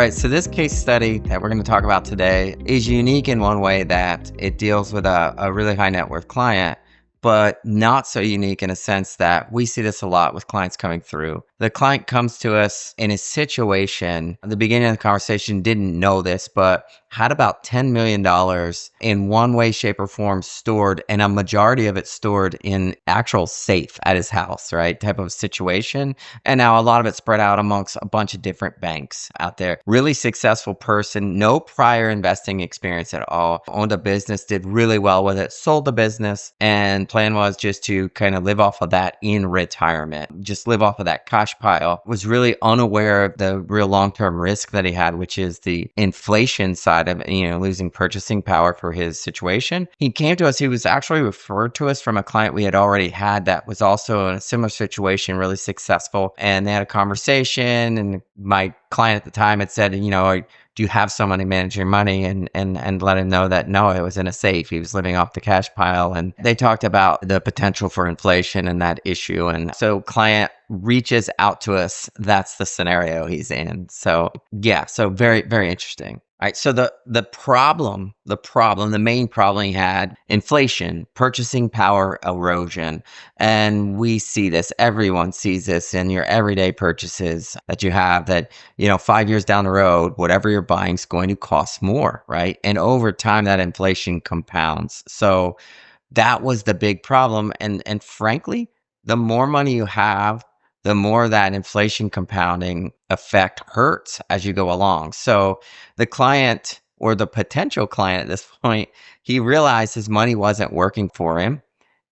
All right, so this case study that we're going to talk about today is unique in one way that it deals with a really high net worth client, but not so unique in a sense that we see this a lot with clients coming through. The client comes to us in a situation, at the beginning of the conversation didn't know this, but had about $10 million in one way, shape, or form stored, and a majority of it stored in actual safe at his house, right? Type of situation. And now a lot of it spread out amongst a bunch of different banks out there. Really successful person, no prior investing experience at all. Owned a business, did really well with it, sold the business, and plan was just to kind of live off of that in retirement. Just live off of that cash pile. Was really unaware of the real long-term risk that he had, which is the inflation side of, losing purchasing power for his situation. He came to us, he was actually referred to us from a client we had already had that was also in a similar situation, really successful. And they had a conversation, and my client at the time had said, do you have someone to manage your money? And let him know that no, it was in a safe. He was living off the cash pile. And they talked about the potential for inflation and that issue. And so client reaches out to us. That's the scenario he's in. So yeah, so very, very interesting. All right. So the main problem he had, inflation, purchasing power erosion. And we see this, everyone sees this in your everyday purchases that you have that, 5 years down the road, whatever you're buying is going to cost more, right? And over time, that inflation compounds. So that was the big problem. And frankly, the more money you have, the more that inflation compounding effect hurts as you go along. So the client, or the potential client at this point, he realized his money wasn't working for him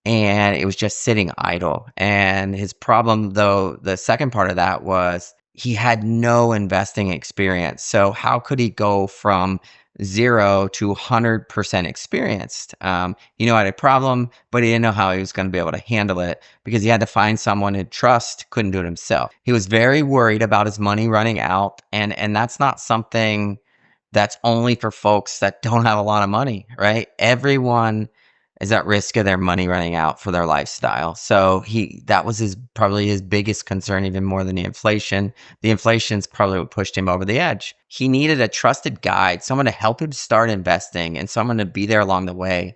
and it was just sitting idle. And his problem, though, the second part of that was he had no investing experience. So how could he go from 0 to 100% experienced? He had a problem, but he didn't know how he was going to be able to handle it because he had to find someone he'd trust, couldn't do it himself. He was very worried about his money running out. And that's not something that's only for folks that don't have a lot of money, right? Everyone is at risk of their money running out for their lifestyle. So that was probably his biggest concern, even more than the inflation. The inflation's probably what pushed him over the edge. He needed a trusted guide, someone to help him start investing and someone to be there along the way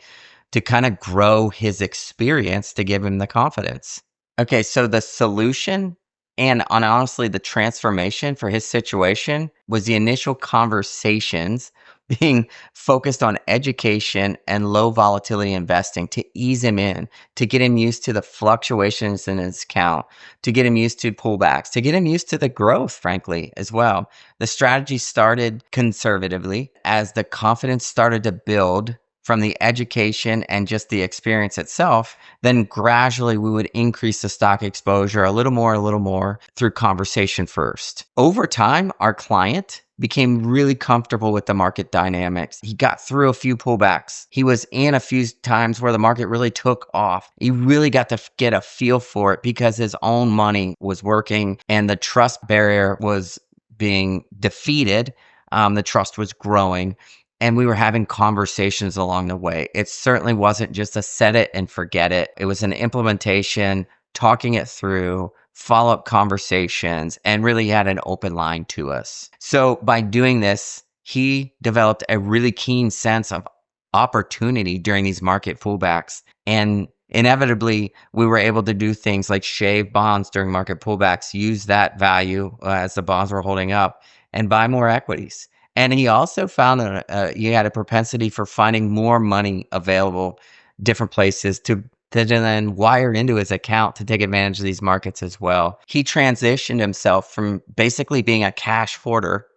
to kind of grow his experience to give him the confidence. Okay, so the solution and honestly, the transformation for his situation was the initial conversations being focused on education and low volatility investing to ease him in, to get him used to the fluctuations in his account, to get him used to pullbacks, to get him used to the growth, frankly, as well. The strategy started conservatively as the confidence started to build from the education and just the experience itself. Then gradually we would increase the stock exposure a little more through conversation first. Over time, our client became really comfortable with the market dynamics. He got through a few pullbacks. He was in a few times where the market really took off. He really got to get a feel for it because his own money was working and the trust barrier was being defeated. The trust was growing. And we were having conversations along the way. It certainly wasn't just a set it and forget it. It was an implementation, talking it through, follow-up conversations, and really had an open line to us. So by doing this, he developed a really keen sense of opportunity during these market pullbacks. And inevitably, we were able to do things like shave bonds during market pullbacks, use that value as the bonds were holding up, and buy more equities. And he also found that he had a propensity for finding more money available different places to then wire into his account to take advantage of these markets as well. He transitioned himself from basically being a cash hoarder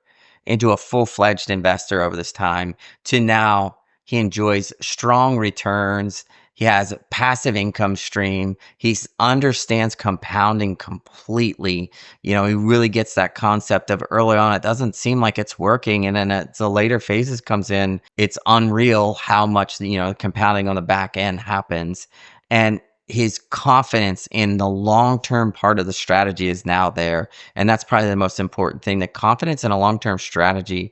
into a full-fledged investor over this time to now he enjoys strong returns. He has a passive income stream. He understands compounding completely. He really gets that concept of early on, it doesn't seem like it's working. And then as the later phases comes in, it's unreal how much, compounding on the back end happens. And his confidence in the long-term part of the strategy is now there. And that's probably the most important thing. The confidence in a long-term strategy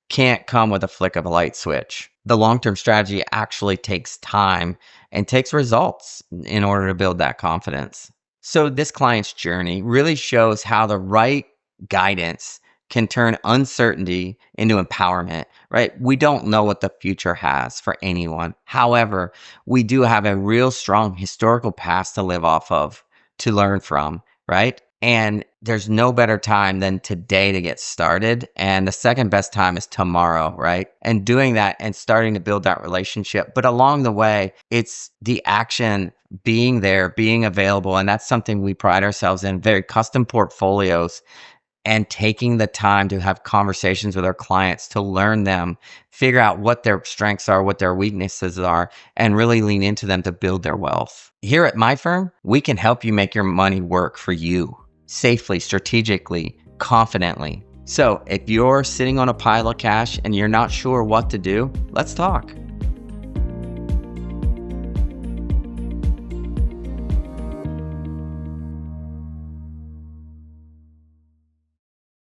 can't come with a flick of a light switch. The long-term strategy actually takes time and takes results in order to build that confidence. So this client's journey really shows how the right guidance can turn uncertainty into empowerment, right? We don't know what the future has for anyone. However, we do have a real strong historical past to live off of, to learn from, right? And there's no better time than today to get started. And the second best time is tomorrow, right? And doing that and starting to build that relationship. But along the way, it's the action, being there, being available. And that's something we pride ourselves in, very custom portfolios, and taking the time to have conversations with our clients to learn them, figure out what their strengths are, what their weaknesses are, and really lean into them to build their wealth. Here at my firm, we can help you make your money work for you safely, strategically, confidently. So if you're sitting on a pile of cash and you're not sure what to do, let's talk.